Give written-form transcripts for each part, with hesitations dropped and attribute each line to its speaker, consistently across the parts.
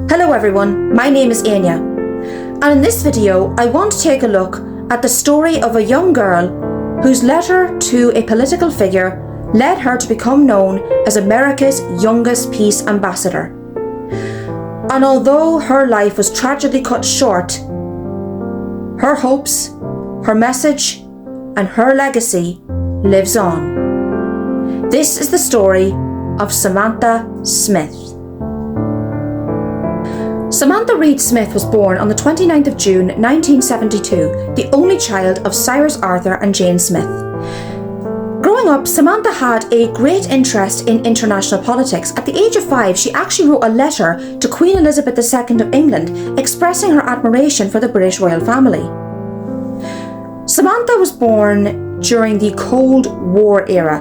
Speaker 1: Hello everyone, my name is Anya, and in this video I want to take a look at the story of a young girl whose letter to a political figure led her to become known as America's youngest peace ambassador. And although her life was tragically cut short, her hopes, her message, and her legacy lives on. This is the story of Samantha Smith. Samantha Reed Smith was born on the 29th of June 1972, the only child of Cyrus Arthur and Jane Smith. Growing up, Samantha had a great interest in international politics. At the age of 5, she actually wrote a letter to Queen Elizabeth II of England expressing her admiration for the British royal family. Samantha was born during the Cold War era,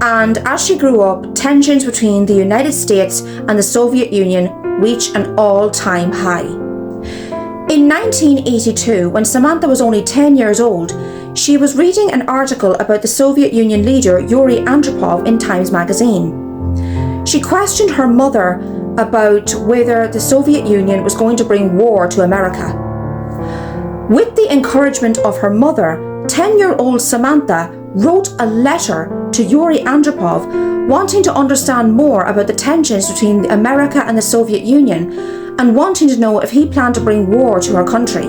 Speaker 1: and as she grew up, tensions between the United States and the Soviet Union reached an all-time high. In 1982, when Samantha was only 10 years old, she was reading an article about the Soviet Union leader Yuri Andropov in Times magazine. She questioned her mother about whether the Soviet Union was going to bring war to America. With the encouragement of her mother, 10-year-old Samantha wrote a letter to Yuri Andropov wanting to understand more about the tensions between America and the Soviet Union and wanting to know if he planned to bring war to her country.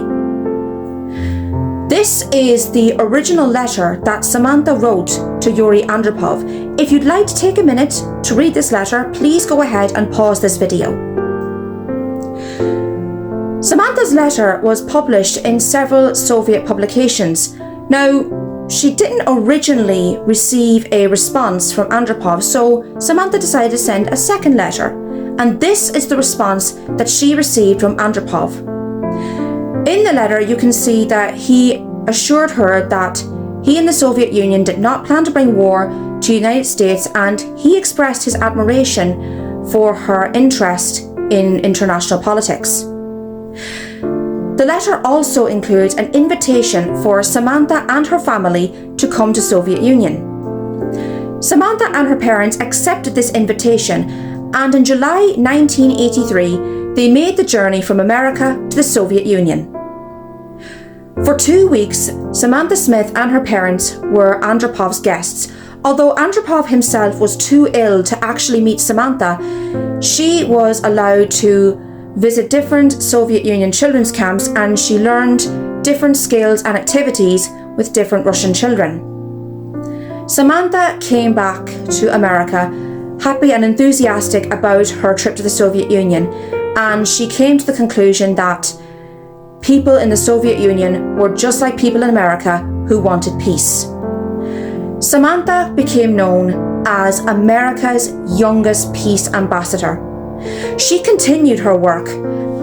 Speaker 1: This is the original letter that Samantha wrote to Yuri Andropov. If you'd like to take a minute to read this letter, please go ahead and pause this video. Samantha's letter was published in several Soviet publications. Now, she didn't originally receive a response from Andropov, so Samantha decided to send a second letter, and this is the response that she received from Andropov. In the letter, you can see that he assured her that he and the Soviet Union did not plan to bring war to the United States, and he expressed his admiration for her interest in international politics. The letter also includes an invitation for Samantha and her family to come to Soviet Union. Samantha and her parents accepted this invitation, and in July 1983, they made the journey from America to the Soviet Union. For 2 weeks, Samantha Smith and her parents were Andropov's guests. Although Andropov himself was too ill to actually meet Samantha, she was allowed to visit different Soviet Union children's camps, and she learned different skills and activities with different Russian children. Samantha came back to America happy and enthusiastic about her trip to the Soviet Union, and she came to the conclusion that people in the Soviet Union were just like people in America who wanted peace. Samantha became known as America's youngest peace ambassador. She continued her work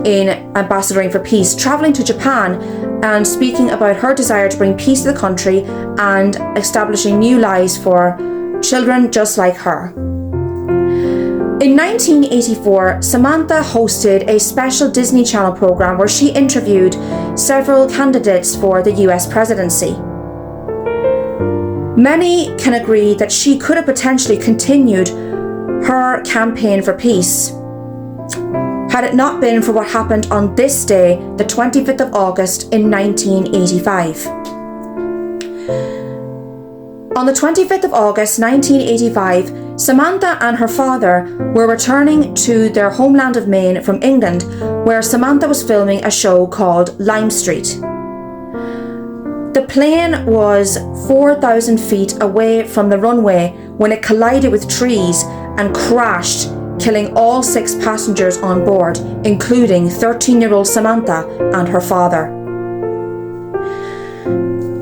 Speaker 1: in ambassadoring for peace, traveling to Japan and speaking about her desire to bring peace to the country and establishing new lives for children just like her. In 1984, Samantha hosted a special Disney Channel program where she interviewed several candidates for the US presidency. Many can agree that she could have potentially continued her campaign for peace had it not been for what happened on this day, the 25th of August in 1985. On the 25th of August 1985, Samantha and her father were returning to their homeland of Maine from England, where Samantha was filming a show called Lime Street. The plane was 4,000 feet away from the runway when it collided with trees and crashed, killing all 6 passengers on board, including 13-year-old Samantha and her father.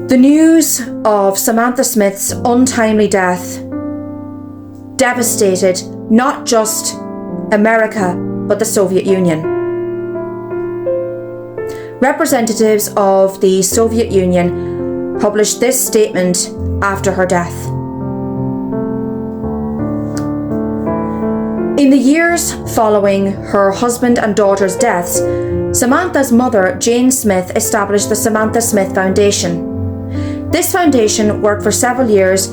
Speaker 1: The news of Samantha Smith's untimely death devastated not just America, but the Soviet Union. Representatives of the Soviet Union published this statement after her death. In the years following her husband and daughter's deaths, Samantha's mother, Jane Smith, established the Samantha Smith Foundation. This foundation worked for several years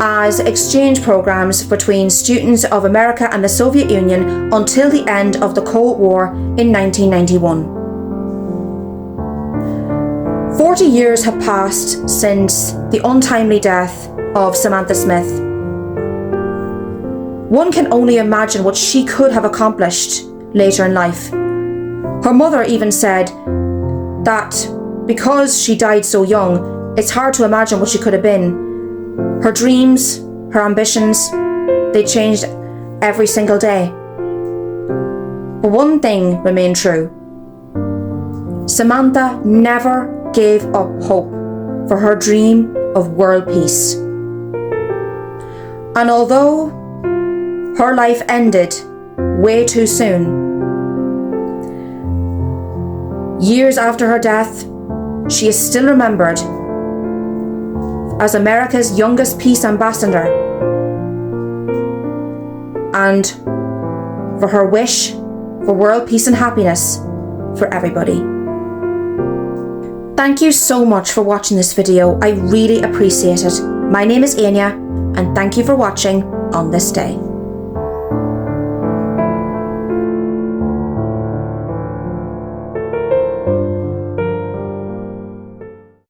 Speaker 1: as exchange programs between students of America and the Soviet Union until the end of the Cold War in 1991. 40 years have passed since the untimely death of Samantha Smith. One can only imagine what she could have accomplished later in life. Her mother even said that because she died so young, it's hard to imagine what she could have been. Her dreams, her ambitions, they changed every single day. But one thing remained true. Samantha never gave up hope for her dream of world peace. And although her life ended way too soon, years after her death, she is still remembered as America's youngest peace ambassador, and for her wish for world peace and happiness for everybody. Thank you so much for watching this video. I really appreciate it. My name is Anya, and thank you for watching on this day.